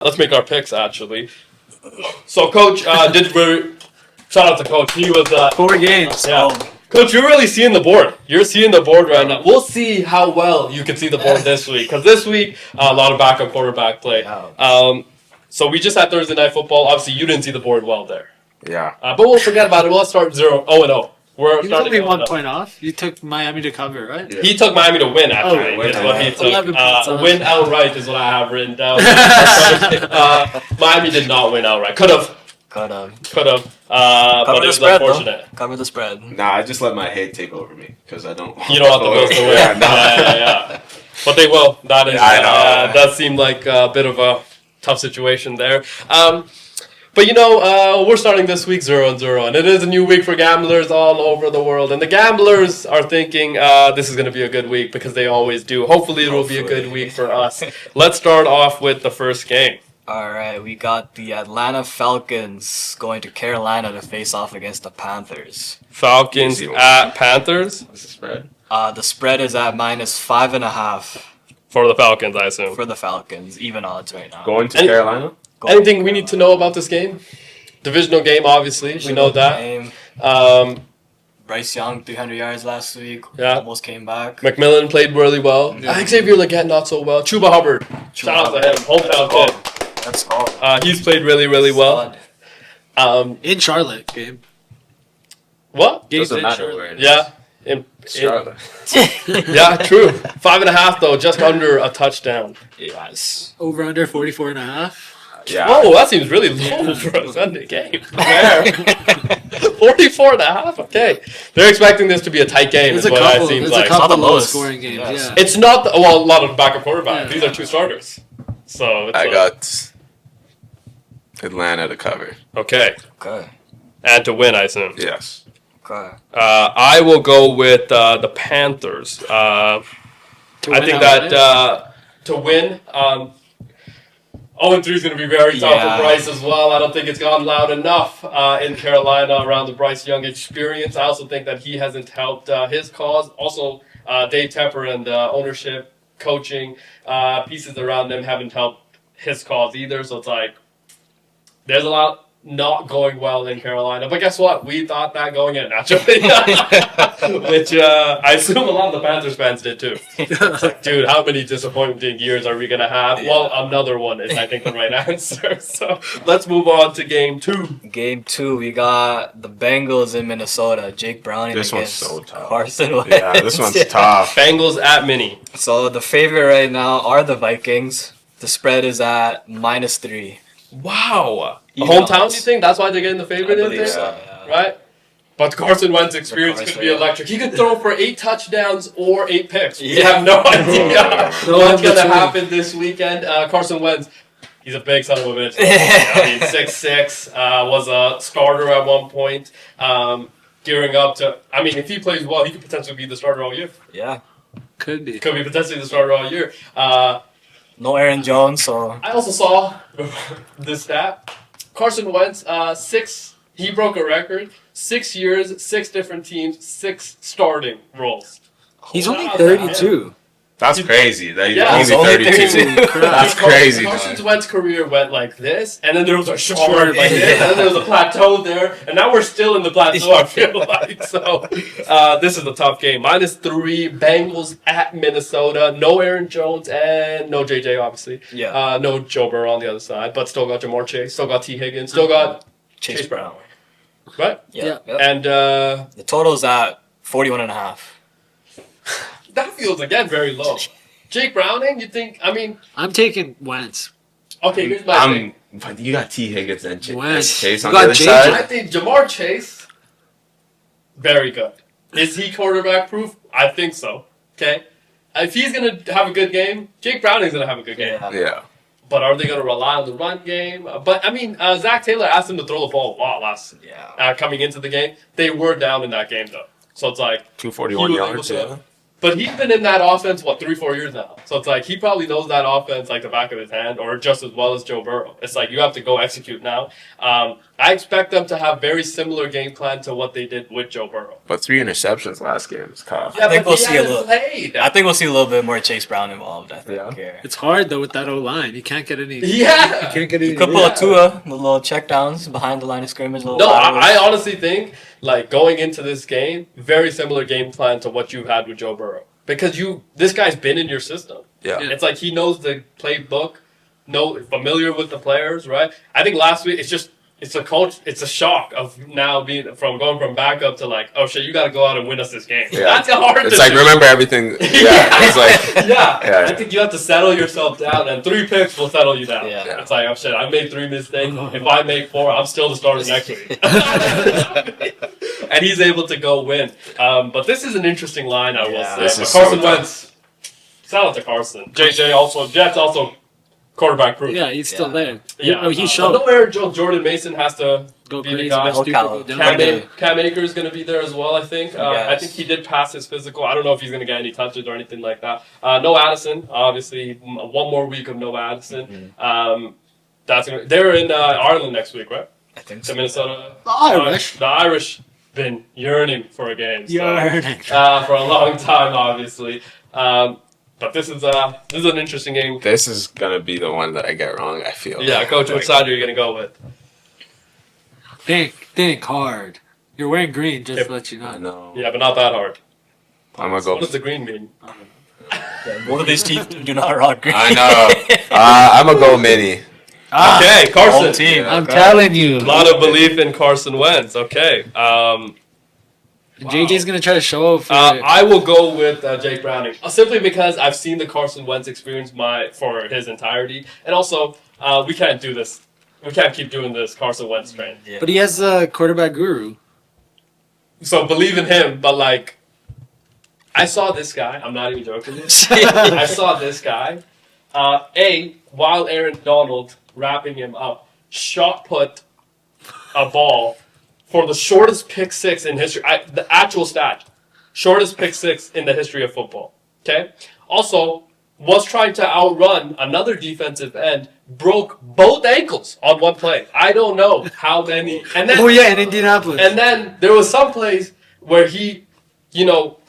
Let's make our picks, actually. So, Coach, shout out to Coach. He was 4 games. yeah. Coach, you're really seeing the board. You're seeing the board right now. We'll see how well you can see the board this week, because this week a lot of backup quarterback play. So we just had Thursday night football. Obviously, you didn't see the board well there. Yeah. But we'll forget about it. We'll start 0-0. We're You was starting only 1 0-0. point off. You took Miami to cover, right? Yeah. He took Miami to win, actually. Oh, is what he took. 11 points off. Win outright is what I have written down. Miami did not win outright. Could have. But Cover it the was spread, unfortunate. though. Cover the spread. Nah, I just let my hate take over me because I don't. You don't want the Bills to win. Yeah, no. Yeah. But they will. That is. Yeah, I know. That seemed like a bit of a tough situation there. But we're starting this week 0-0, and it is a new week for gamblers all over the world. And the gamblers are thinking this is going to be a good week because they always do. Hopefully, it will be a good week for us. Let's start off with the first game. All right, we got the Atlanta Falcons going to Carolina to face off against the Panthers. Falcons Easy one. at Panthers What's the spread? The spread is at -5.5 for the Falcons, I assume. for the Falcons. Even odds right now. Going to And- Carolina? Going Anything we need to know about this game? Divisional game, obviously. We know that. Game. Bryce Young, 300 yards last week. Yeah. Almost came back. McMillan played really well. Yeah. Xavier Leggett not so well. Chuba Hubbard. Shout out to him. Hometown kid. Let's go. He's played really, really well. In Charlotte game. What? Games Doesn't in matter Charlotte. where it is. Yeah. Charlotte. Yeah, true. 5.5 though, just under a touchdown. Yes. Over under 44.5. Yeah. Oh, that seems really low for a Sunday game. 44.5. Okay, they're expecting this to be a tight game. There's Is a what couple. it seems There's like. a couple Not the low lowest. scoring games. Yes. Yeah. It's not a lot of backup quarterbacks. Yeah. These are two starters. So it's I got Atlanta to cover. okay, Okay. and to win, I assume. Yes. Okay. I will go with the Panthers. To I win think outright. that to win, 0-3 is going to be very tough Yeah. for Bryce as well. I don't think it's gone loud enough in Carolina around the Bryce Young experience. I also think that he hasn't helped his cause. Also, Dave Tepper and ownership, coaching, pieces around them haven't helped his cause either. So it's like there's a lot not going well in Carolina. But guess what? We thought that going in, naturally. Which I assume a lot of the Panthers fans did too. It's like, dude, how many disappointing years are we going to have? Yeah. Well, another one is, I think, the right answer. So let's move on to game 2. Game 2, we got the Bengals in Minnesota. Jake Browning This one's against so tough. Carson Wentz. Yeah, this one's tough. Bengals at Mini. So the favorite right now are the Vikings. The spread is at -3. Wow. A Even hometown, odds. you think? That's why they're getting the I favorite in believe there? so, yeah. Right? But Carson Wentz's experience could be Carson, yeah. electric. He could throw for 8 touchdowns or 8 picks. We Yeah. have no idea No what's in going to between. happen this weekend. Carson Wentz, he's a big son of a bitch. I mean, 6'6", was a starter at one point. Gearing up to, I mean, if he plays well, he could potentially be the starter all year. Yeah. Could be. Could be potentially the starter all year. No Aaron Jones, so I also saw this stat. Carson Wentz, he broke a record. 6 years, 6 different teams, 6 starting roles. He's only Wow, 32. That's crazy. That Yeah, he's he's only only 32. 32. That's Carson- crazy. Carson dog. Wentz's career went like this, and then there was a short Short, like this, and then there was a plateau there, and now we're still in the plateau, I feel like. So, this is a tough game. -3, Bengals at Minnesota. No Aaron Jones and no JJ, obviously. yeah. No Joe Burrow on the other side, but still got Jamar Chase, still got T. Higgins, still got Chase Brown. right? Yeah. Yeah. Yep. And The total's at 41.5. that feels again very low. Jake Browning, you think? I mean, I'm taking Wentz. okay, here's my thing. But you got T. Higgins and Wentz. Chase You on the got other JJ. side. I think Jamar Chase, very good. Is he quarterback proof? I think so. Okay. If he's gonna have a good game, Jake Browning's gonna have a good game. Yeah. Yeah. But are they gonna rely on the run game? But I mean, Zach Taylor asked him to throw the ball a lot Yeah. coming into the game. They were down in that game though, so it's like 241 He was yards. able Yeah. But he's been in that offense, 3-4 years now. So it's like he probably knows that offense like the back of his hand, or just as well as Joe Burrow. It's like you have to go execute now. I expect them to have very similar game plan to what they did with Joe Burrow. But 3 interceptions last game is tough. Yeah, I think but we'll he see a hasn't little. played. I think we'll see a little bit more Chase Brown involved. I think. Yeah. Here. It's hard though with that O-line. You can't get any. Yeah. You can't get any. Could pull a Tua, the little check downs behind the line of scrimmage. Little No, laterals. I honestly think like going into this game, very similar game plan to what you had with Joe Burrow. Because this guy's been in your system. Yeah. It's like he knows the playbook, familiar with the players, right? I think last week it's a shock of now going from backup to like, oh shit, you got to go out and win us this game. Yeah. That's hard. It's to like do. remember everything. Yeah. It's like Yeah. Yeah. I think you have to settle yourself down, and 3 picks will settle you down. Yeah. It's like, oh shit, I made 3 mistakes. If I make 4, I'm still the starter next week. And he's able to go win. But this is an interesting line, I will Yeah, say. this But is Carson so tough. Wentz, shout out to Carson. Jets also quarterback proof. Yeah, he's still Yeah. there. Yeah. He I showed. know where Jordan Mason has to Go be the crazy. guy. Best stupid, Cal- go down. Cam, Okay. Cam Akers is going to be there as well, I think. I Yes. think he did pass his physical. I don't know if he's going to get any touches or anything like that. No Addison, obviously. One more week of no Addison. They're in Ireland next week, right? I think To so. Minnesota. The Irish. The Irish been yearning for a game. So, Yearning. for a long time, obviously. But this is an interesting game. this is gonna be the one that I get wrong. I feel. Yeah, Coach, which side are you going to go with? Think hard. You're wearing green, just to let you I know. know. Yeah, but not that hard. I'm gonna go. What does the green mean? Both of these teams do not rock green. I know. I'm gonna go mini. Okay, Carson. Home team. Yeah. I'm telling you. A lot of belief in Carson Wentz. Okay. JJ's gonna try to show off. I will go with Jake Browning simply because I've seen the Carson Wentz experience for his entirety, and also we can't do this. We can't keep doing this Carson Wentz train. Yeah. But he has a quarterback guru. So believe in him, but like, I saw this guy. I'm not even joking. I saw this guy. While Aaron Donald wrapping him up, shot put a ball for the shortest pick six in history. The actual stat, shortest pick six in the history of football. Okay. Also, was trying to outrun another defensive end, broke both ankles on one play. I don't know how many. And then, Oh yeah, in Indianapolis. and then there was some plays where he,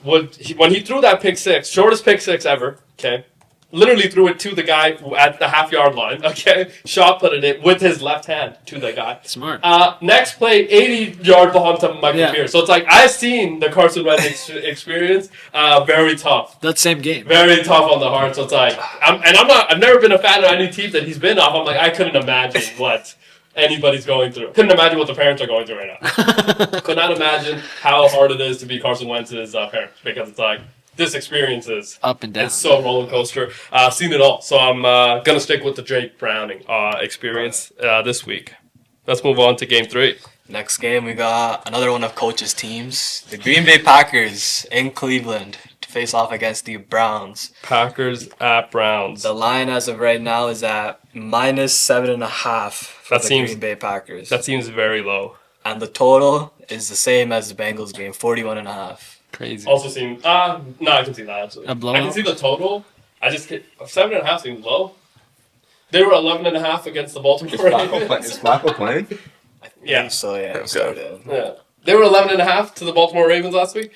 when he threw that pick six, shortest pick six ever. Okay. Literally threw it to the guy at the half-yard line, okay? Shot put it with his left hand to the guy. Smart. Next play, 80-yard ball to Michael Yeah. Pierce. So it's like, I've seen the Carson Wentz experience, very tough. That same game. Very tough on the heart. So it's like, I've never been a fan of any team that he's been off. I'm like, I couldn't imagine what anybody's going through. Couldn't imagine what the parents are going through right now. Could not imagine how hard it is to be Carson Wentz's parents, because it's like, this experience is Up and down. it's so roller coaster. Seen it all. So I'm gonna stick with the Jake Browning experience this week. Let's move on to game 3. Next game, we got another one of Coach's teams. The Green Bay Packers in Cleveland to face off against the Browns. Packers at Browns. The line as of right now is at -7.5 for That the seems- Green Bay Packers. That seems very low. And the total is the same as the Bengals game, 41.5. Crazy. Also seems no, I can see that actually. A blowout? I can see the total. I just 7.5 seems low. They were 11.5 against the Baltimore Ravens. Is Flacco playing? Yeah. So yeah, Okay. so, Yeah. They were 11.5 to the Baltimore Ravens last week.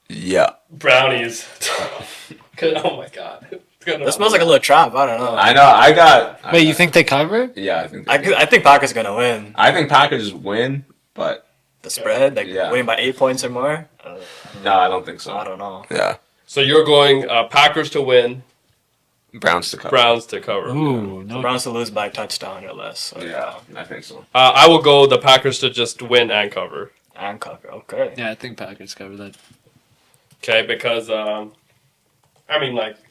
Yeah. Brownies. Oh my god. It's gonna- that smells like a little trap. I don't know. I know. Wait, you think they cover? Yeah, I think. I think Packers are gonna win. I think Packers win, but The spread, like Yeah. winning by 8 points or more. no, I don't think so. I don't know. Yeah, So you're going Packers to win, Browns to cover. Browns to cover. Ooh, The no. Browns to lose by a touchdown or less. So, Yeah, I think so. I will go the Packers to just win and cover. and cover. Okay. Yeah, I think Packers cover that. Okay, because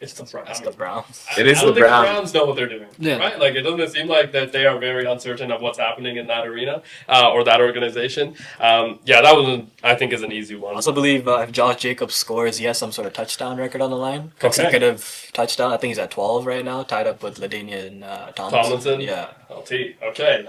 it's the Browns. That's the Browns. It is I don't the think Browns. the Browns know what they're doing. Yeah. Right? Like, it doesn't seem like that they are very uncertain of what's happening in that arena or that organization. That one I think is an easy I one. also believe if Josh Jacobs scores, he has some sort of touchdown record on the line. Okay. Consecutive touchdown. I think he's at 12 right now, tied up with LaDainian Tomlinson. Tomlinson? Yeah. LT. Okay.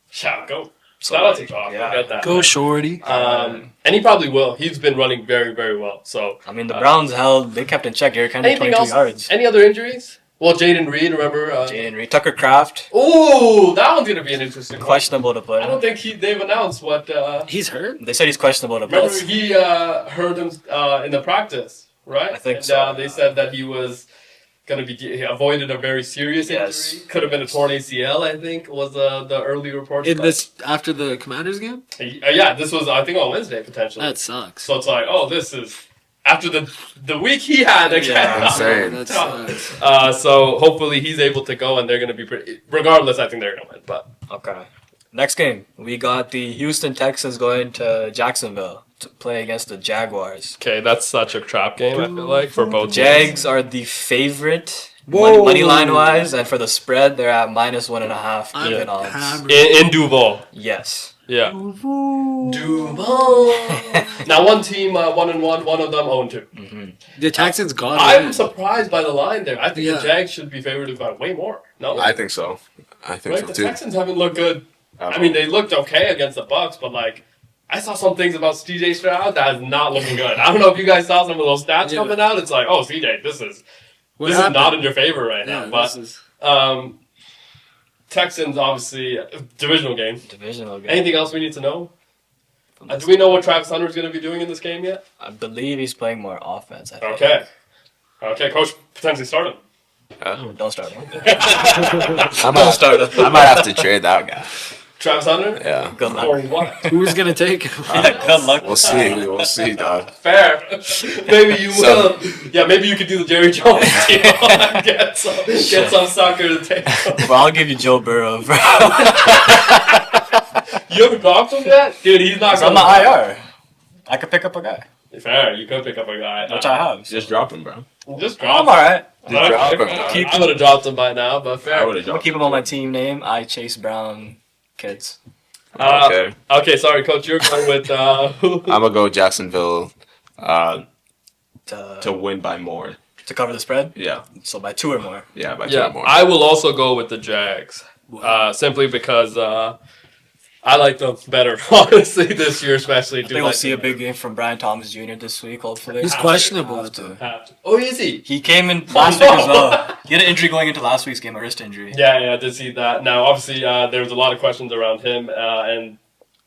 Shall go. Shout out to Josh. Yeah. I get that. Go shorty. And he probably will. He's been running very, very well. So I mean, the Browns they kept in check. Derrick Henry, anything 22 else? yards. Any other injuries? Well, Jaden Reed, remember? Jaden Reed, Tucker Kraft, Ooh, that one's gonna be an interesting one. questionable to I don't play. think they've announced what. He's hurt. They said he's questionable to play. Remember, he heard him in the practice, right? I think and, so. They said that he was gonna be he avoided a very serious Yes. injury. Could have been a torn ACL, I think, was the early reports. In but- this after the Commanders game. yeah, this was I think on Wednesday potentially. That sucks. So it's like, oh, this is after the week he had again. Yeah, insane. That sucks. So hopefully he's able to go, and they're going to be pretty. Regardless, I think they're going to win. But Okay. Next game, we got the Houston Texans going to Jacksonville to play against the Jaguars. okay, that's such a trap game. I feel like for both Jags are the favorite Whoa. money line wise, and for the spread, they're at -1.5 I'm even odds. hammered. in Duval. Yes. Yeah, Duval. Now one team 1-1, one of them 0-2. The Texans got I'm it. surprised by the line there. I think Yeah. the Jags should be favored by way more. No, I think so. I think right? so The too. Texans haven't looked good. I mean, they looked okay against the Bucks, but like, I saw some things about CJ Stroud that is not looking good. I don't know if you guys saw some of those stats Yeah. coming out. It's like, oh, CJ, this is not in your favor right now. Yeah, But this is- Texans, obviously, divisional game. Divisional game. Anything else we need to know? Do we know what Travis Hunter is going to be doing in this game yet? I believe he's playing more offense. I think. Okay. Okay, coach potentially start him. Don't start him. I might have to trade that guy. Travis Hunter? Yeah. Good luck. Or what? Who's gonna take him? Good luck. We'll see. We'll see, dog. Fair. Maybe you So- will. Yeah, maybe you could do the Jerry Jones deal and get some sucker to take him. Well, I'll give you Joe Burrow. Bro. You haven't dropped him yet? Dude, he's not It's on going my IR. I could pick up a guy, Fair, you could pick up a guy. which I have. Just drop him, bro. Just drop I'm alright. Just drop him. I would have dropped him by now, but fair. I would have I'll dropped keep him on my team name. I Chase Brown kids. Okay. Okay, sorry, coach. You're going with who? I'm gonna go Jacksonville To to win by more. cover the spread. Yeah. So by 2 or more. Yeah, by two Yeah, or more. I will also go with the Jags. Simply because I like them better, honestly, this year, especially. I think we'll see a big game from Brian Thomas Jr. this week, hopefully. He's questionable. Have to. Oh, is he? He came in last week as well. He had an injury going into last week's game, a wrist injury. Yeah, I did see that. Now, obviously, there was a lot of questions around him and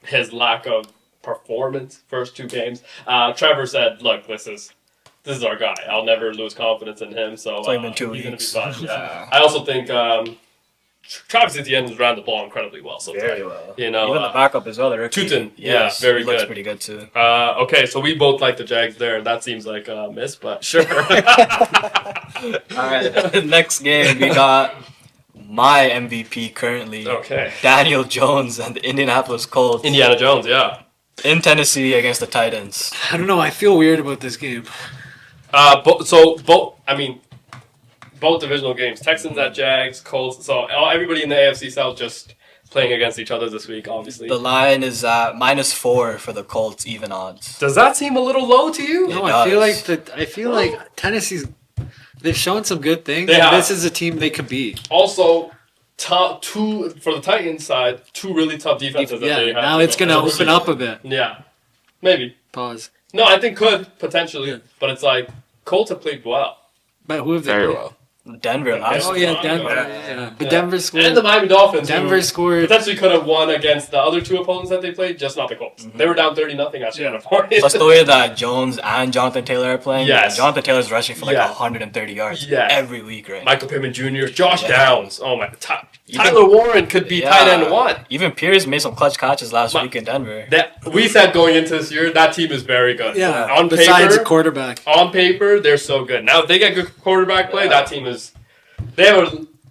his lack of performance first 2 games. Trevor said, "Look, this is our guy. I'll never lose confidence in him." So It's only been 2 he's gonna be weeks. fine. Yeah. I also think Travis Etienne has ran the ball incredibly well. So Very well. you know, Even the backup as well, the rookie. Tootin, yeah, Yes, very he looks good. pretty good too. okay, so we both like the Jags there. That seems like a miss, but sure. All right, next game we got my MVP currently, Okay. Daniel Jones and the Indianapolis Colts Indiana Jones, yeah. in Tennessee against the Titans. I don't know. I feel weird about this game. Both divisional games. Texans at Jags, Colts. So everybody in the AFC South just playing against each other this week, obviously. The line is at -4 for the Colts, even odds. Does that seem a little low to you? No, It I feel like Tennessee's. They've shown some good things. They and have. this is a team they could beat. Also, two for the Titans side, 2 really tough defenses. that Yeah, they have now to it's go. gonna open up a bit. Yeah, maybe. Pause. No, I think could potentially, Yeah. but it's like Colts have played well. But who have they Very played? well. Denver last Oh week. yeah, Denver. Yeah. But Yeah. Denver And the scored. Miami Dolphins. who Denver scored. potentially could have won against the other 2 opponents that they played, just not the Colts. They were down 30-0 actually on a point. Plus the way that Jones and Jonathan Taylor are playing. Yes. Jonathan Taylor's rushing for like Yeah. 130 yards Yeah. every week, right? Michael Pittman Jr., Josh Yeah. Downs. Oh my, Even- Tyler Warren could be tight end 1. Even Pierce made some clutch catches last Ma- week in Denver. That we said going into this year, that team is very good. Yeah. on Besides paper, a quarterback. on paper, they're so good. Now, if they get good quarterback play, that team is.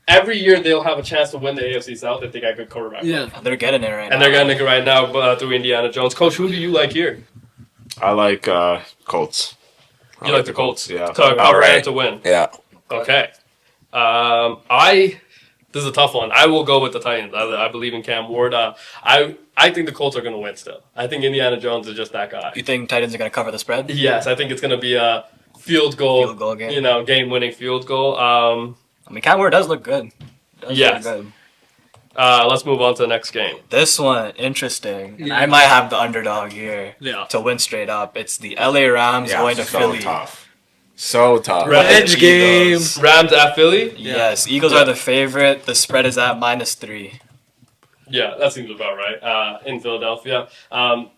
Every year they'll have a chance to win the AFC South if they got good quarterback. Yeah. They're getting it right now. And they're getting it right now through Indiana Jones. Coach, who do you like here? I like Colts. I You like the Colts? Yeah. To cover Outright. and to win. Yeah. Okay. This is a tough one. I will go with the Titans. I believe in Cam Ward. I think the Colts are going to win still. I think Indiana Jones is just that guy. You think Titans are going to cover the spread? Yes, I think it's going to be a field goal game. game-winning field goal. I mean, Cam Ward does look good. Yes. Let's move on to the next game. This one, interesting. And Yeah. I might have the underdog here Yeah. to win straight up. It's the LA Rams going to so Philly. tough. So tough. Revenge game. Eagles. Rams at Philly. Yes, Eagles are the favorite. The spread is at -3. Yeah, that seems about right. In Philadelphia,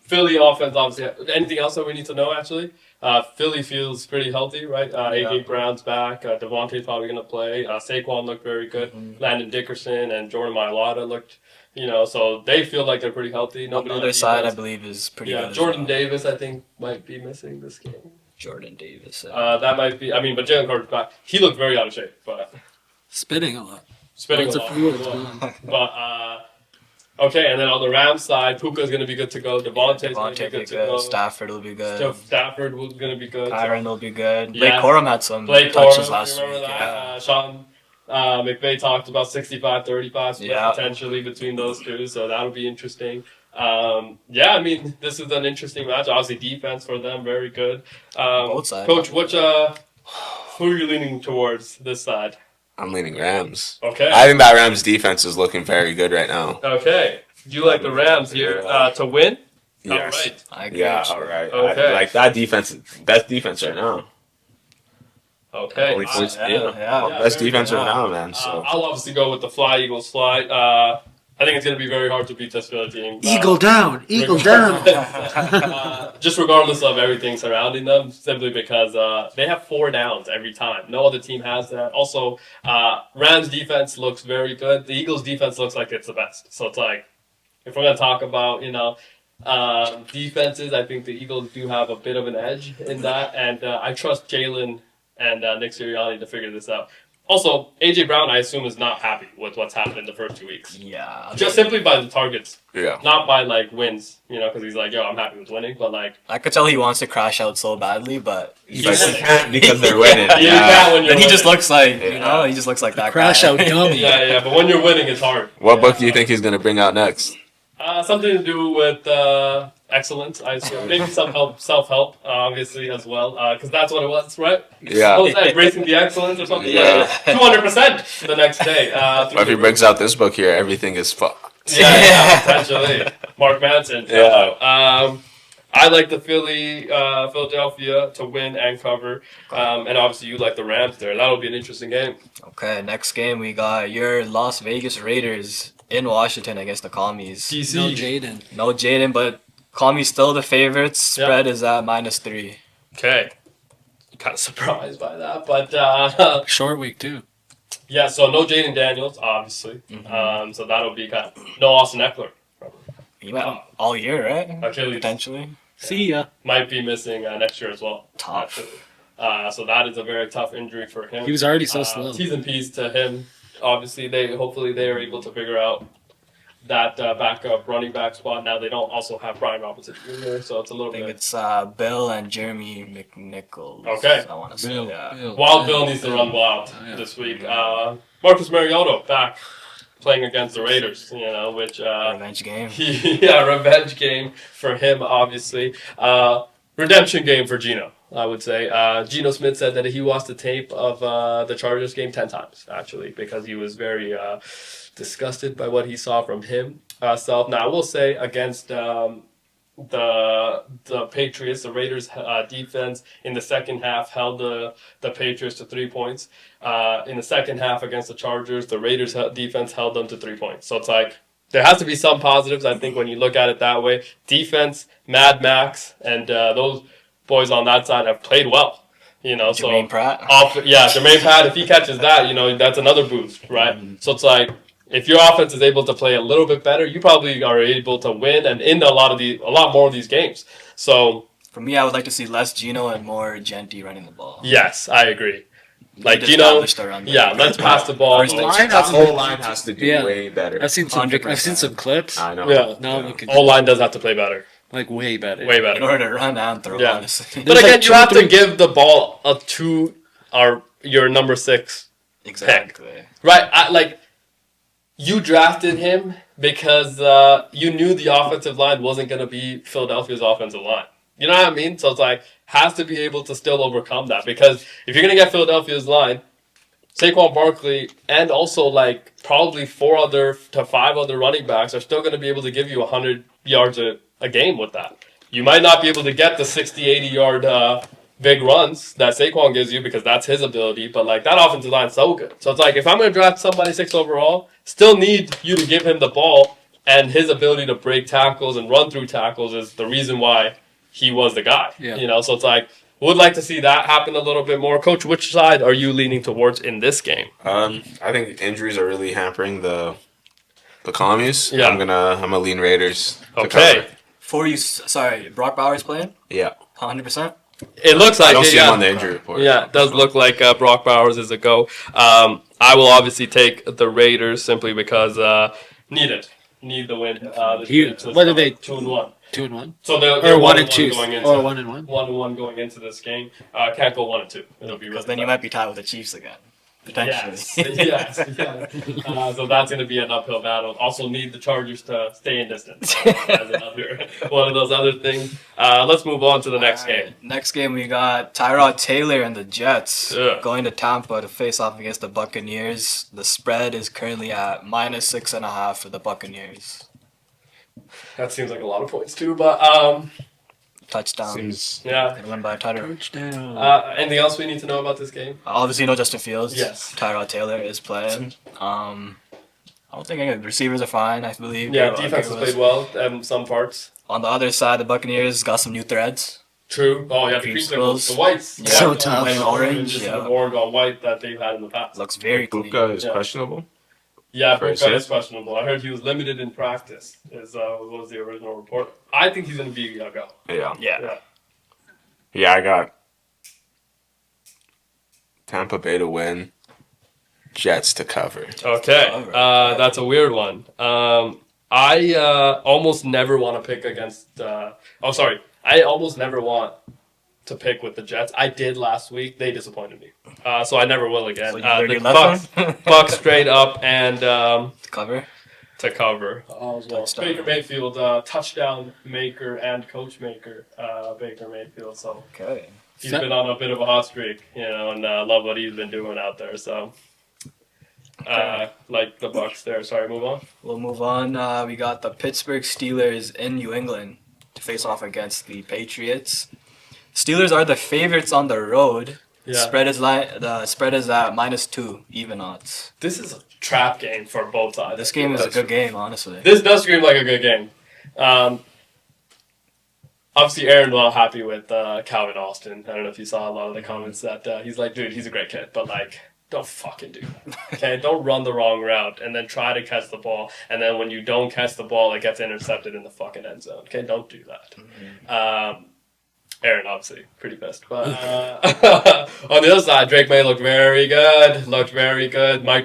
Philly offense obviously. Anything else that we need to know? Actually, Philly feels pretty healthy, right? AJ Brown's back. Devontae's probably going to play. Saquon looked very good. Landon Dickerson and Jordan Mailata looked, so they feel like they're pretty healthy. On Nobody the on other side, I defense. believe, is pretty Yeah, good. as Jordan well. Davis, I think, might be missing this game. Jordan Davis. That might be. I mean, but Jalen Carter's back. He looked very out of shape, but Spitting a lot. spinning Lots a of lot. fluid as well. going. But okay, and then on the Rams side, Puka's going to be good to go. Devontae's going Devontae to be will be good to go. good. Stafford will be good. Stafford was going to be good. Tyron will be good. Yeah. Blake Corum had some Blake touches Corum, last remember week. that? Yeah. Sean McVay talked about 65-35 split Yeah. potentially between those two, so that'll be interesting. I mean, this is an interesting match. Obviously, defense for them, very good. Both sides. Coach, who are you leaning towards this side? I'm leaning Rams. Okay. I think that Rams defense is looking very good right now. Okay. You like the Rams here to win? Yes. All right. I agree. Yeah, all right. Okay. I like that defense, best defense right now. Okay. Only points, yeah, yeah. yeah. Best very defense good. right now, man. So I'll obviously go with the Fly Eagles Fly. I think it's going to be very hard to beat this Philly team. Eagle down. Eagle down. Just regardless of everything surrounding them, simply because they have 4 downs every time. No other team has that. Also, Rams defense looks very good. The Eagles defense looks like it's the best. So it's like, if we're going to talk about, defenses, I think the Eagles do have a bit of an edge in that. And I trust Jalen and Nick Sirianni to figure this out. Also, AJ Brown, I assume, is not happy with what's happened in the first 2 weeks. Yeah. Just simply by the targets, yeah. not by wins, because he's like, I'm happy with winning, but like, I could tell he wants to crash out so badly, but But you can't because they're winning. you can't when you're then he just winning. looks like Yeah. he just looks like that Crash guy. out dummy. Yeah, but when you're winning, it's hard. What book do you think he's gonna bring out next? Something to do with excellence, I assume. Maybe some self-help, obviously, as well, because that's what it was, right? Yeah. What was that, Embracing the Excellence or something? Yeah. 200% the next day. But if he brings out this book here, everything is fucked. Yeah, potentially. Mark Manson. Yeah. I like the Philadelphia to win and cover, and obviously you like the Rams there. That'll be an interesting game. Okay, next game we got your Las Vegas Raiders in Washington against the Commies. DC. No Jaden. No Jaden, but Commies still the favorites. Spread is at -3. Okay. Kind of surprised by that, but Short week too. yeah. So no Jaden Daniels, obviously. So that'll be kind of no Austin Eckler. He went all year, right? Achilles Potentially. See ya. might be missing next year as well. Tough. So that is a very tough injury for him. He was already so slow. T's and P's to him. Obviously, hopefully they are able to figure out that backup running back spot. Now they don't also have Brian Robinson Jr., so it's a little I think bit. it's Bill and Jeremy McNichols. Okay. I want to say, Bill. yeah. Bill. Wild Bill needs to run wild Yeah. this week. Marcus Mariota back playing against the Raiders, which Revenge game. revenge game for him, obviously. Redemption game for Geno, I would say. Geno Smith said that he watched the tape of the Chargers game 10 times, actually, because he was very disgusted by what he saw from himself. Now, I will say against the Patriots, the Raiders defense in the second half held the Patriots to 3 points. In the second half against the Chargers, the Raiders defense held them to 3 points. So it's like, there has to be some positives, I think, when you look at it that way. Defense, Mad Max, and those boys on that side have played well. Jermaine Pratt. Jermaine Pratt, if he catches that, that's another boost, right? So it's like, if your offense is able to play a little bit better, you probably are able to win and in a lot more of these games. So For me, I would like to see less Geno and more Genty running the ball. yes, I agree. Like Need to Geno, establish the run game. yeah, let's pass the ball. First The thing. line has, whole line has to do Yeah. way better. I've seen some. 100%. I've seen some clips. I know. Yeah. Now look at O-line does have to play better, like way better. way In better. order to run and throw, Yeah. honestly. But There's again, like you have to 2-3 give the ball to your number 6. Exactly. Right, you drafted him because you knew the offensive line wasn't going to be Philadelphia's offensive line. You know what I mean? So it's like, has to be able to still overcome that. Because if you're going to get Philadelphia's line, Saquon Barkley and also like probably 4 to 5 other running backs are still going to be able to give you 100 yards a game with that. You might not be able to get the 60, 80 yard big runs that Saquon gives you because that's his ability, but like that offensive line's so good. So it's like if I'm going to draft somebody 6 overall, still need you to give him the ball, and his ability to break tackles and run through tackles is the reason why he was the guy. Yeah. You know, so it's like would like to see that happen a little bit more. Coach, which side are you leaning towards in this game? I think injuries are really hampering the commies. Yeah. I'm gonna lean Raiders. To Okay. cover. For you, sorry, Brock Bowers playing Yeah. 100%. It looks like I don't it, see yeah. him on the injury report. Yeah, it does look like Brock Bowers is a go. I will obviously take the Raiders simply because need the win. What are they? 2-1. 2-1. So they're Or 1 1-1 and 2. going into Or 1-1. 1-1 going into this game. Can't go 1-2. It'll be Because really then you tough. might be tied with the Chiefs again. Potentially. Yes. So that's going to be an uphill battle. Also need the Chargers to stay in distance. As another one of those other things. Let's move on to the next Alright, game. Next game, we got Tyrod Taylor and the Jets Yeah. going to Tampa to face off against the Buccaneers. The spread is currently at -6.5 for the Buccaneers. That seems like a lot of points too, but Touchdown. Seems yeah. Gonna win by a touchdown. Touchdown. Anything else we need to know about this game? Obviously, no Justin Fields. Yes. Tyrod Taylor is playing. I don't think any of the receivers are fine. I believe. Yeah, Gabriel- defense has Gabriel's- played well in some parts. On the other side, the Buccaneers got some new threads. True. Oh yeah, the Cream cream sprinkles, swirls. the whites, Yeah. So white tough. on And orange, instead of yeah. orange on white that they've had in the past. Looks very clean. Puka is Yeah. questionable. Yeah, For Puka his is hit? questionable. I heard he was limited in practice. Was the original report. I think he's going to be a go. Yeah. Yeah. Yeah, I got Tampa Bay to win, Jets to cover. Okay, Alright. that's a weird one. I almost never want to pick against. I almost never want to pick with the Jets. I did last week. They disappointed me, so I never will again. So you learned The your lesson? Bucks straight up and Cover. to cover. As well. Touchdown. Baker Mayfield, touchdown maker and coach maker. Baker Mayfield. So Okay. he's been on a bit of a hot streak, and love what he's been doing out there. So. Like the Bucks there. Sorry, move on. We'll move on. We got the Pittsburgh Steelers in New England to face off against the Patriots. Steelers are the favorites on the road. Yeah. The spread is at -2 even odds. This is a trap game for both sides. This game is a good game, honestly. This does scream like a good game. Obviously, Aaron well happy with Calvin Austin. I don't know if you saw a lot of the comments that he's like, dude, he's a great kid, but like, don't fucking do that. Okay, don't run the wrong route and then try to catch the ball, and then when you don't catch the ball, it gets intercepted in the fucking end zone. Okay, don't do that. Aaron, obviously, pretty pissed. But on the other side, Drake May looked very good. Mike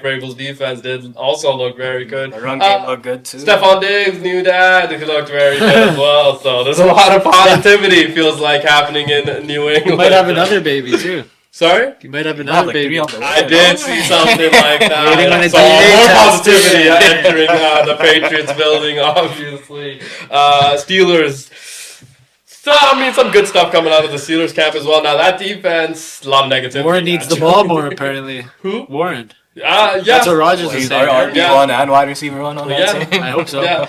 Vrabel's defense did also look very good. The run game looked good too. Stephon Diggs, new dad, he looked very good as well. So there's a lot of positivity, it feels like, happening in New England. You might have another baby too. Sorry? You might have Yeah, another like baby. 3 on the I road. did see something like Waiting on that. a So DNA more test. positivity entering the Patriots building, obviously. Steelers. So, I mean, some good stuff coming out of the Steelers camp as well. Now, that defense, a lot of negativity. Warren needs the ball more, apparently. Who? Warren. Yeah. That's what Rogers Well, is he's saying. our right? RB1 and wide receiver one on Yeah. that team. I hope so. Yeah.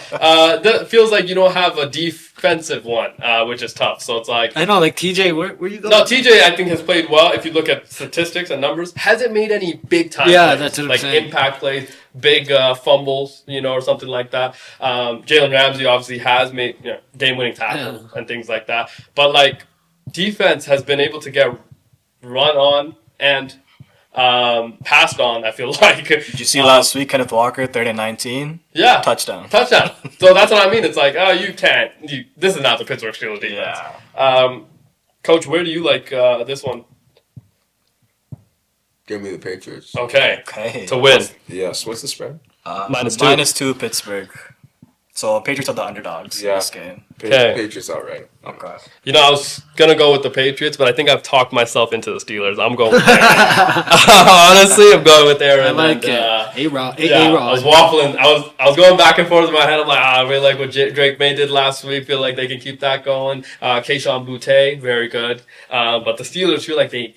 That feels like you don't have a defensive one, which is tough. So it's like, I know, like TJ, where you going? no, TJ I think has played well. If you look at statistics and numbers, hasn't made any big time. Yeah, plays, that's what I'm like saying. impact plays, big fumbles, or something like that. Jalen Ramsey obviously has made game-winning tackles and things like that. But like defense has been able to get run on and passed on. I feel like. Did you see last week Kenneth Walker 3rd and 19 Yeah. touchdown? Touchdown. So that's what I mean. It's like, oh, you can't. This is not the Pittsburgh Steelers defense. Coach, where do you like this one? Give me the Patriots. Okay. Okay. To win. Yes. What's the spread? -2. -2 Pittsburgh. So Patriots are the underdogs in Yeah. this game. Okay. Patriots outright. Okay. I was going to go with the Patriots, but I think I've talked myself into the Steelers. I'm going with Aaron. Honestly, I'm going with Aaron. I like and, it. A-Rod. Yeah, I was waffling. I was going back and forth in my head. I'm like, I really like what Drake May did last week. Feel like they can keep that going. Keyshawn Boutte, very good. But the Steelers feel like they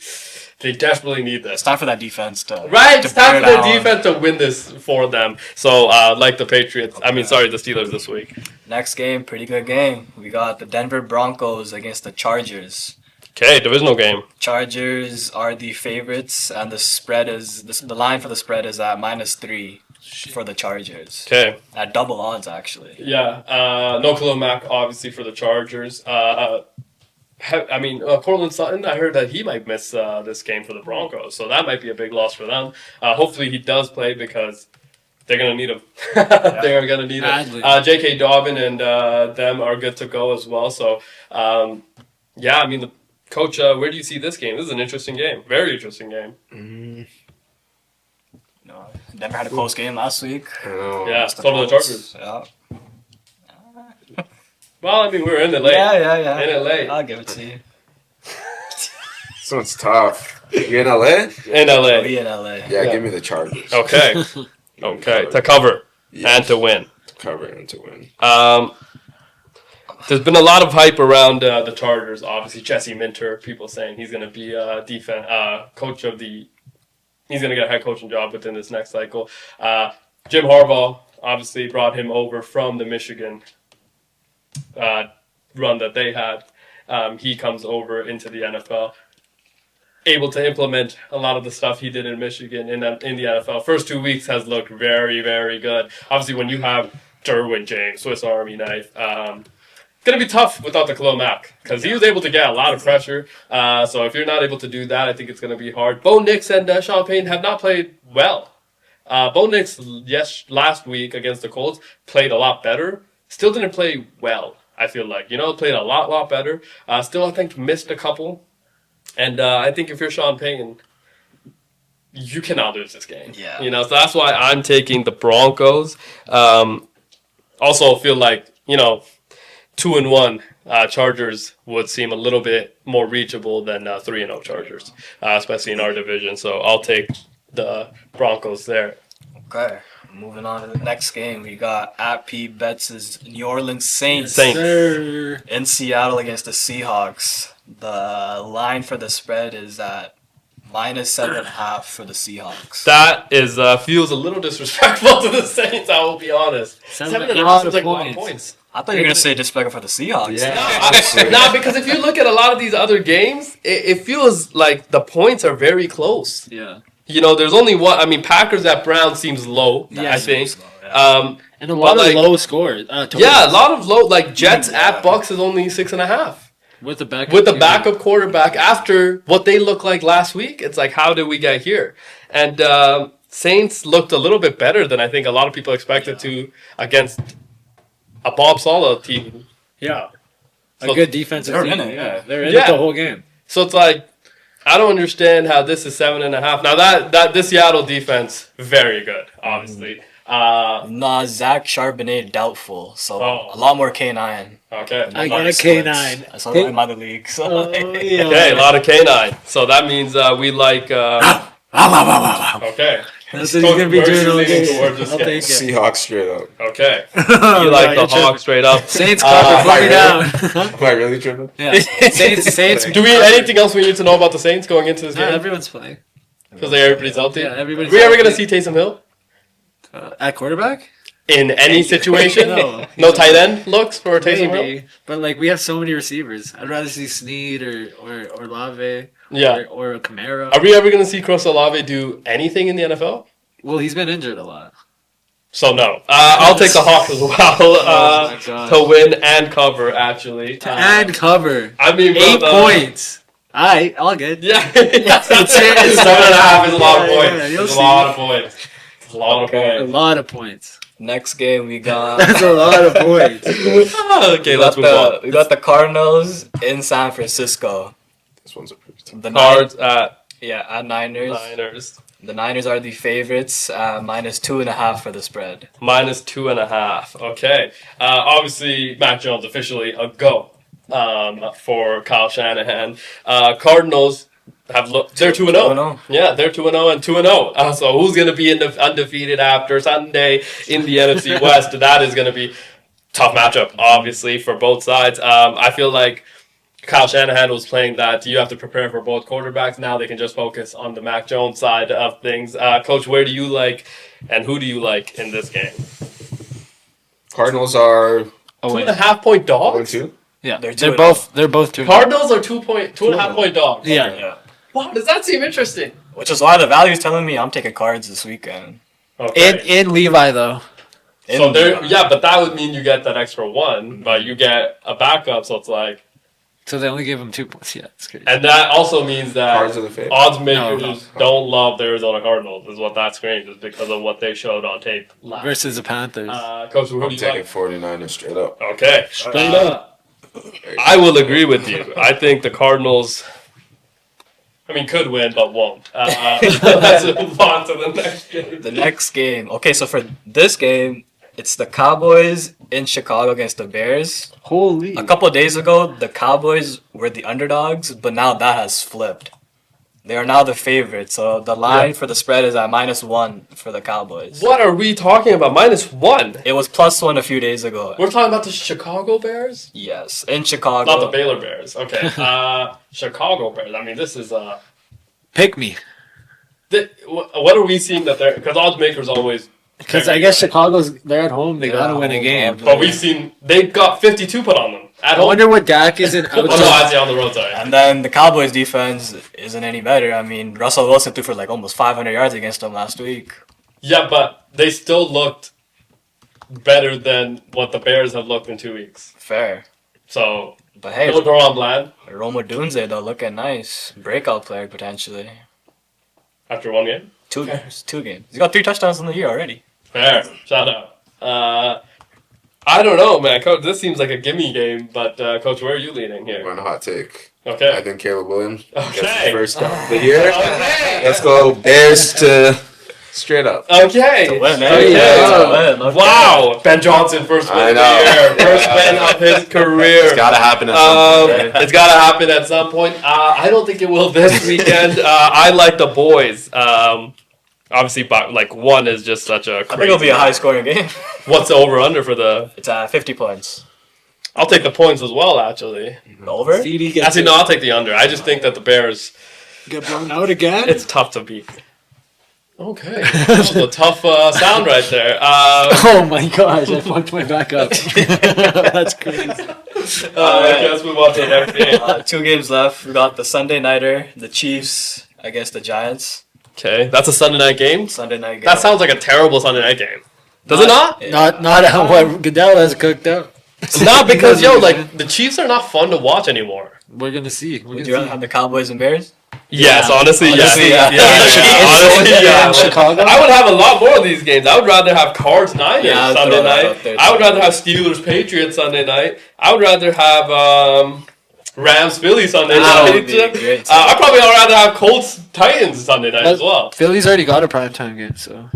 They desperately need It's this. time for that defense to Right, to it's time for bear the down. defense to win this for them. So, like the Patriots, the Steelers this week. Next game, pretty good game. We got the Denver Broncos against the Chargers. Okay, divisional game. Chargers are the favorites, and the spread is the line for the spread is at -3 for the Chargers. Okay. At double odds, actually. Yeah, no Khalil Mack, obviously, for the Chargers. Cortland Sutton, I heard that he might miss this game for the Broncos, so that might be a big loss for them. Hopefully he does play because they're going to need him. They're going to need him. Badly. J.K. Dobbin and them are good to go as well. So, the coach, where do you see this game? This is an interesting game. Very interesting game. Denver had a close game last week. I know. Yeah, Against so did the Chargers. Yeah. Well, we're in it late. Yeah. In it late. I'll give it to you. This one's tough. You in LA? In LA. We in LA. Yeah, Yeah. give me the Chargers. Okay. Okay. To cover and to win. To cover and to win. There's been a lot of hype around the Chargers. Obviously, Jesse Minter. People saying he's going to be coach of the. He's going to get a head coaching job within this next cycle. Jim Harbaugh obviously brought him over from the Michigan run that they had. He comes over into the NFL, able to implement a lot of the stuff he did in Michigan in the NFL. First 2 weeks has looked very, very good. Obviously, when you have Derwin James, Swiss Army knife, it's going to be tough without the Khalil Mack because he was able to get a lot of pressure. So if you're not able to do that, I think it's going to be hard. Bo Nix and Sean Payton have not played well. Bo Nix, last week against the Colts, played a lot better. Still didn't play well, I feel like. Played a lot better. Still, I think, missed a couple. And I think if you're Sean Payton, you cannot lose this game. Yeah. So that's why I'm taking the Broncos. Also feel like, 2-1 Chargers would seem a little bit more reachable than 3-0 Chargers, especially in our division. So I'll take the Broncos there. Okay. Moving on to the next game, we got at Pete Betts' New Orleans Saints Sir. in Seattle against the Seahawks. The line for the spread is at -7.5 for the Seahawks. That is feels a little disrespectful to the Saints, I will be honest. Sounds 7.5 like seems like a lot of points. points. I thought you were gonna say disrespectful for the Seahawks. No, because if you look at a lot of these other games, it feels like the points are very close. Yeah. There's only one. Packers at Brown seems low, Yeah, I think. seems low, yeah. But And a lot like- of low scores. Yeah, a lot of low. Like Jets Yeah. at Bucks is only 6.5. With the backup. With the too. backup quarterback, after what they looked like last week, it's like, how did we get here? And Saints looked a little bit better than I think a lot of people expected to against a Bob Saleh team. Yeah. A So- good defensive They're team. in it, yeah. They're in Yeah. it the whole game. So it's like, I don't understand how this is 7.5. Now that this Seattle defense, very good, obviously. Nah, Zach Charbonnet doubtful, so Oh. a lot more K9. Okay. I Lot got a of splits. K9. I saw that in the league. So Oh, yeah. Okay, a lot of canine. So that means we like. Okay. That's what he's going to be Where's doing he all leaning game. towards this I'll game? take it. Seahawks straight up. Okay. You Right, like the you're tripping. Hawks straight up. Saints Uh, cover, put me right. down. Am I really tripping? Yeah. Saints. Do we anything else we need to know about the Saints going into this No, game? everyone's playing. Because everybody's healthy. Yeah, everybody's Are we ever gonna healthy. see Taysom Hill At quarterback? in any situation? No. No tight end looks for Taysom Hill. Maybe. But like we have so many receivers. I'd rather see Snead or Olave Yeah. or Camaro. Are we ever gonna see Chris Olave do anything in the NFL? Well, he's been injured a lot. So no. I'll take the Hawks as well Oh my God. to win and cover. Actually, And cover. I mean, 8 bro, points. Alright, all good. Yeah, that's it. 7.5 is a lot of Yeah, points. yeah, you'll It's a see. lot of points. It's a lot of A points. lot of points. next game we got That's a lot of points. Okay, let's move on. we got the Cardinals in San Francisco. This one's a pretty tough. The Cards at at Niners. Niners. The Niners are the favorites, -2.5 for the spread. -2.5. Okay. Obviously, Mac Jones officially a go for Kyle Shanahan. Cardinals have looked. They're 2-0. 2-0. Yeah, they're 2-0 and 2-0. So who's going to be in the undefeated after Sunday in the NFC West? That is going to be tough matchup, obviously, for both sides. I feel like Kyle Shanahan was playing that you have to prepare for both quarterbacks. Now they can just focus on the Mac Jones side of things. Coach, where do you like and who do you like in this game? Cardinals are Oh, 2.5-point dogs? 0-2. Yeah, They're they're two both. They're both two. Cardinals are 2.5-point dogs. Yeah. Yeah. Wow, does that seem interesting? Which is why the value is telling me I'm taking Cards this weekend. Okay. In Levi though. So In there, the- yeah, but that would mean you get that extra one, but you get a backup, so it's like, So they only gave him 2 points. Yeah, it's crazy. and that also means that Cards are the favorite. odds makers No. don't love the Arizona Cardinals, is what that screams, is because of what they showed on tape last. Versus the Panthers. Coach, who do I'm you taking like? 49ers straight up. Okay, Straight up. I will agree with you. I think the Cardinals, I mean, could win, but won't. Let's move on to the next game. The next game. Okay, so for this game, it's the Cowboys in Chicago against the Bears. Holy. A couple of days ago, the Cowboys were the underdogs, but now that has flipped. They are now the favorites. So the line Yeah. for the spread is at -1 for the Cowboys. What are we talking about? -1. It was +1 a few days ago. We're talking about the Chicago Bears? Yes, in Chicago. Not the Baylor Bears. Okay. Chicago Bears. I mean, this is Pick me. what are we seeing that they're, because odds makers always, Because I guess Chicago's they're at home. They gotta win a game. but we've seen they got 52 put on them at I home. wonder what Dak is in Oh no, outside. I see on the road side. And then the Cowboys defense isn't any better. I mean, Russell Wilson threw for like almost 500 yards against them last week. Yeah, but they still looked better than what the Bears have looked in 2 weeks. Fair. So But hey, no Doron Bland Roma Dunze though looking nice. Breakout player potentially. after one game. Two games. He's got 3 touchdowns in the year already. Fair. Shout out. I don't know, man. Coach, this seems like a gimme game, but Coach, where are you leaning here? Run a hot take. I Okay. think Caleb Williams gets Okay. the first down of the year. Okay. Let's go Bears to straight up. Okay. To win, eh? Okay. Yeah, to win. Okay. Wow. Ben Johnson, first win I of the know. year. First win of his career. It's gotta happen at some point. It's got to happen at some point. I don't think it will this weekend. I like the boys. Obviously, but like one is just such a. I think it'll be a high scoring game. What's the over under for the? It's 50 points. I'll take the points as well. Actually, Over? CD gets actually, no, I'll take the under. I just think that the Bears. get blown out again. It's tough to beat. Okay, that was a tough sound right there. Oh my gosh! I fucked my back up. That's crazy. Okay, let's move on to the next game. 2 games left. We got the Sunday Nighter, the Chiefs against the Giants. Okay, that's a Sunday night game. Sunday night game. That sounds like a terrible Sunday night game. Does it not? Not what Goodell has cooked up. Not because yo, like the Chiefs are not fun to watch anymore. We're gonna see. We're Would gonna you rather see. have the Cowboys and Bears? Yes, honestly, Honestly, yes. yeah. Honestly, yeah. Chicago? I would have a lot more of these games. I would rather have Cards Niners Yeah, I'd Sunday throw that night. up there, I would too. rather have Steelers Patriots Sunday night. I would rather have Rams Philly Sunday That night. would be great. I'd probably rather have Colts Titans Sunday night as well. Philly's already got a primetime game, so.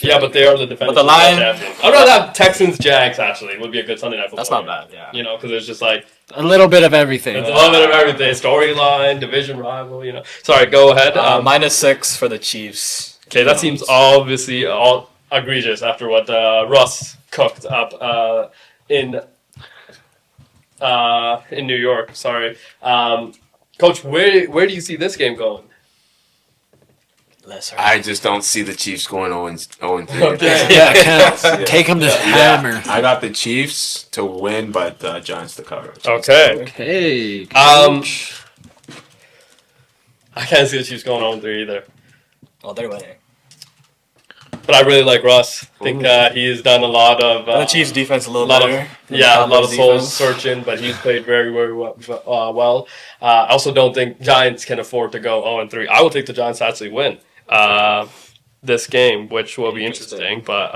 Yeah, but they are the defending But the line- champions. I'd rather have Texans Jags actually. Would be a good Sunday night football. That's not game. bad, yeah. You know, because it's just like a little bit of everything. it's a little bit of everything. Storyline, division rival. You know. Sorry, go ahead. -6 for the Chiefs. Okay, that seems obviously all egregious after what Russ cooked up in New York. Sorry, Coach. Where do you see this game going? Lesser. I just don't see the Chiefs going 0-3. Okay. Yeah, can't take him to hammer. I got the Chiefs to win, but the Giants to cover. Okay. Hey. I can't see the Chiefs going on 3 either. Oh, they're winning. But I really like Russ. I think he has done a lot of. The Chiefs defense a little lot of- better. than the Yeah, a lot Cowboys of soul defense. searching, but he's played very, very well. I also don't think Giants can afford to go 0-3. I will take the Giants to actually win this game, which will be interesting. But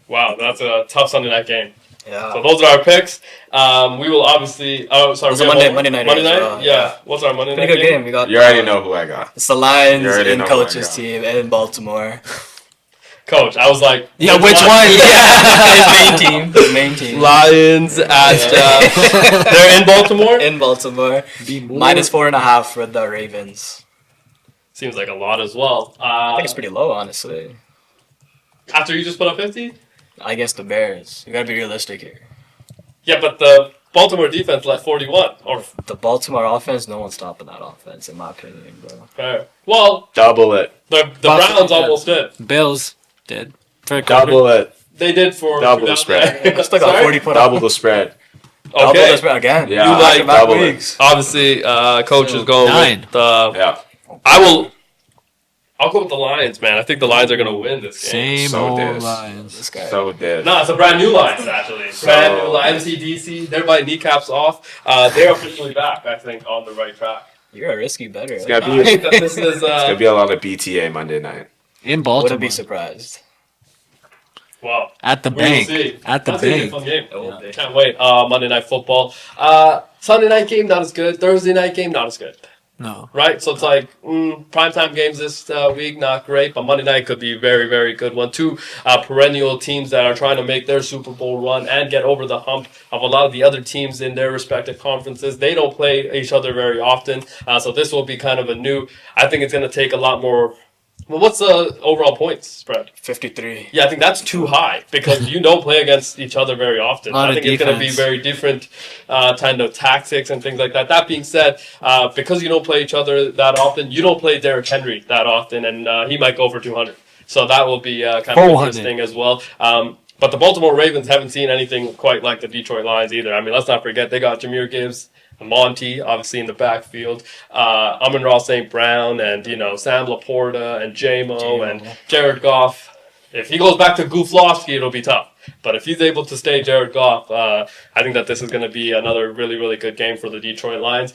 wow, that's a tough Sunday night game. Yeah. So those are our picks. We will obviously. Oh, sorry. It's we a have Monday- one more? Monday night Monday as night. well, Yeah. yeah. What's our Monday Pretty night good game. We got You already know who I got. it's the Lions You already in know coach's who I team in Baltimore. Coach, I was like, Yeah, which one? His main team. His main team. Lions at. They're in Baltimore. In Baltimore. -4.5 for the Ravens. Seems like a lot as well. I think it's pretty low, honestly. After you just put up 50. Against the Bears. You gotta be realistic here. Yeah, but Baltimore defense let 41. Or The Baltimore offense, no one's stopping that offense, in my opinion, bro. well, Double it. the Buffalo, Browns yeah. almost did. Bills did. For a quarter. Double it. They did for Double the spread. Still got Sorry? 40 put Double up. the spread. Double Okay. the spread again. Yeah, You like Back-to-back double it. weeks. Obviously, coach is going 9. with the. Yeah. I'll go with the Lions, man. I think the Lions are going to win this game. Same So old this. Lions. This guy. So dead. No, it's a brand new Lions, actually. Brand new Lions, MCDC. They're by kneecaps off. They're officially back, I think, on the right track. You're a risky better. It's gonna I be. think that this is. It's gonna be a lot of BTA Monday night. In Baltimore. Wouldn't be surprised. Well, At the we will bank. see. At the That's gonna be a bank. fun game. Yeah. Can't wait. Monday Night Football. Sunday night game, not as good. Thursday night game, not as good. No. Right? So it's like primetime games this week, not great, but Monday night could be a very, very good one. Two perennial teams that are trying to make their Super Bowl run and get over the hump of a lot of the other teams in their respective conferences. They don't play each other very often, so this will be kind of a new. I think it's going to take a lot more. Well, what's the overall points spread? 53. Yeah, I think that's too high because you don't play against each other very often. Lot I of think it's going to be defense. very different kind of tactics and things like that. That being said, because you don't play each other that often, you don't play Derrick Henry that often, and he might go for 200. So that will be kind of 400. interesting as well. But the Baltimore Ravens haven't seen anything quite like the Detroit Lions either. I mean, let's not forget they got Jameer Gibbs, Monty, obviously in the backfield, Amon-Ra St. Brown, and Sam Laporta and J-Mo and Jared Goff. If he goes back to Gooflowski, it'll be tough. But if he's able to stay Jared Goff, I think that this is going to be another really, really good game for the Detroit Lions.